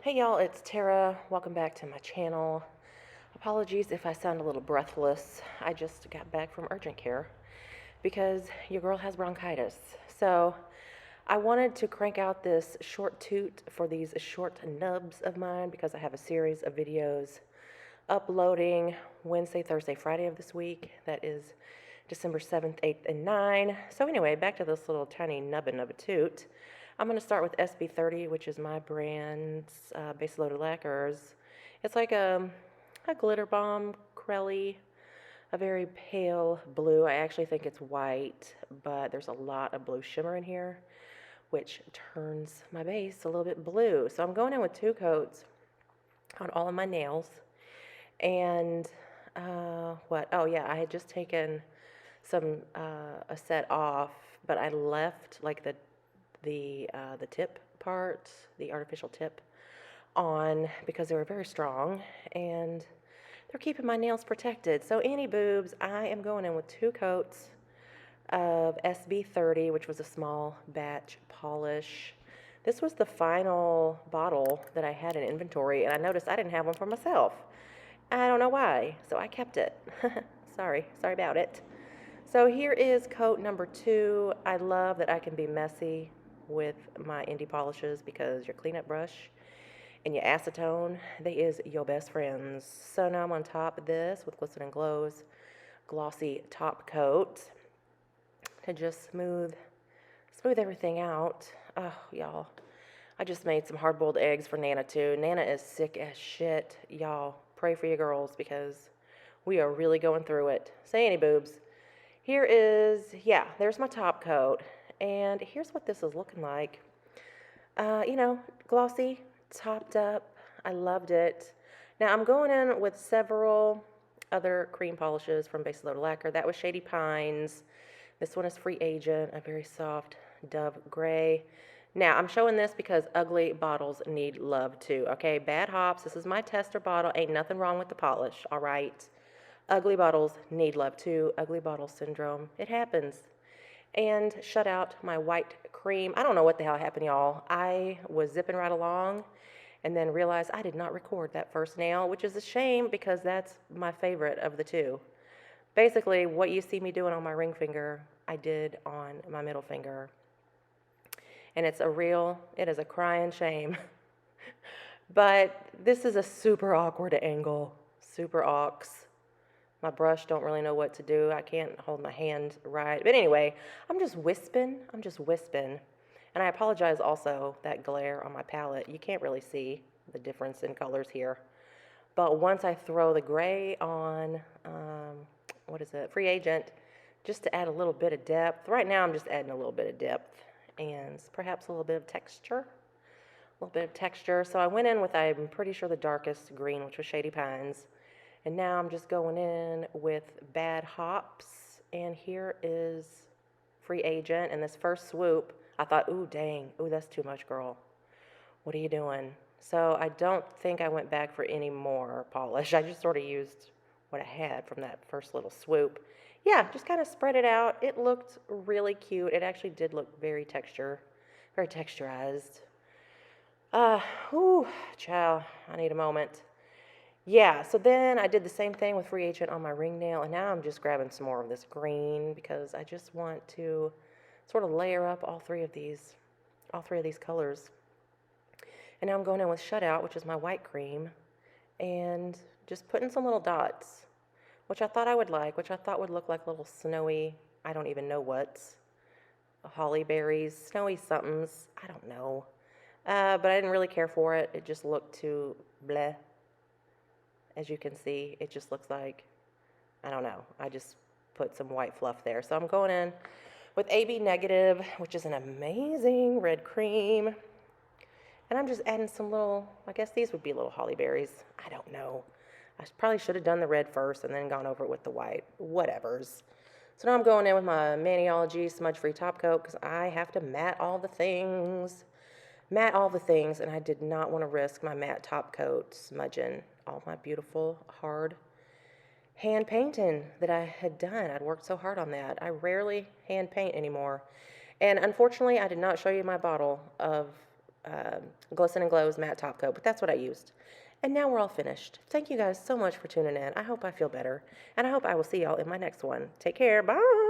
Hey y'all, it's Tara. Welcome back to my channel. Apologies if I sound a little breathless. I just got back from urgent care because your girl has bronchitis. So I wanted to crank out this short toot for these short nubs of mine because I have a series of videos uploading Wednesday, Thursday, Friday of this week. That is December 7th, 8th, and 9th. So anyway, back to this little tiny nubba toot. I'm going to start with SB30, which is my brand's base loaded lacquers. It's like a glitter bomb, Crelly, a very pale blue. I actually think it's white, but there's a lot of blue shimmer in here, which turns my base a little bit blue. So I'm going in with 2 coats on all of my nails. And oh yeah, I had just taken a set off, but I left like the tip part, the artificial tip, on because they were very strong and they're keeping my nails protected. So any boobs, I am going in with 2 coats of SB30, which was a small batch polish. This was the final bottle that I had in inventory, and I noticed I didn't have one for myself. I don't know why, so I kept it. Sorry about it. So here is coat number 2. I love that I can be messy with my indie polishes because your cleanup brush and your acetone, they is your best friends. So now I'm on top of this with Glisten and Glow's glossy top coat to just smooth everything out. Oh, y'all. I just made some hard-boiled eggs for Nana too. Nana is sick as shit. Y'all, pray for your girls because we are really going through it. Say any boobs. Here is, there's my top coat. And here's what this is looking like. Glossy, topped up. I loved it. Now I'm going in with several other cream polishes from Base Loaded Lacquer. That was Shady Pines. This one is Free Agent, a very soft dove gray. Now I'm showing this because ugly bottles need love too, okay? Bad hops, this is my tester bottle. Ain't nothing wrong with the polish, all right? Ugly bottles need love too. Ugly bottle syndrome, it happens. And shut out my white cream. I don't know what the hell happened, y'all. I was zipping right along and then realized I did not record that first nail, which is a shame because that's my favorite of the 2. Basically, what you see me doing on my ring finger, I did on my middle finger. And it is a crying shame. But this is a super awkward angle, super awks. My brush don't really know what to do. I can't hold my hand right. But anyway, I'm just wisping. And I apologize also, that glare on my palette. You can't really see the difference in colors here. But once I throw the gray on, Free Agent, just to add a little bit of depth. Right now I'm just adding a little bit of depth and perhaps a little bit of texture. So I went in with, I'm pretty sure, the darkest green, which was Shady Pines. And now I'm just going in with Bad Hops. And here is Free Agent. And this first swoop, I thought, ooh, dang. Ooh, that's too much, girl. What are you doing? So I don't think I went back for any more polish. I just sort of used what I had from that first little swoop. Yeah, just kind of spread it out. It looked really cute. It actually did look very texturized. Child, I need a moment. Yeah, so then I did the same thing with Free Agent on my ring nail, and now I'm just grabbing some more of this green because I just want to sort of layer up all three of these colors. And now I'm going in with Shutout, which is my white cream, and just putting some little dots, which I thought I would like, which I thought would look like little snowy, I don't even know what, holly berries, snowy somethings, I don't know. But I didn't really care for it. It just looked too bleh. As you can see, it just looks like, I don't know, I just put some white fluff there. So I'm going in with AB Negative, which is an amazing red cream. And I'm just adding some little, I guess these would be little holly berries. I don't know. I probably should have done the red first and then gone over it with the white. Whatevers. So now I'm going in with my Maniology smudge-free top coat because I have to matte all the things. And I did not want to risk my matte top coat smudging all my beautiful, hard hand painting that I had done. I'd worked so hard on that. I rarely hand paint anymore. And unfortunately, I did not show you my bottle of Glisten and Glow's matte top coat, but that's what I used. And now we're all finished. Thank you guys so much for tuning in. I hope I feel better, and I hope I will see y'all in my next one. Take care. Bye.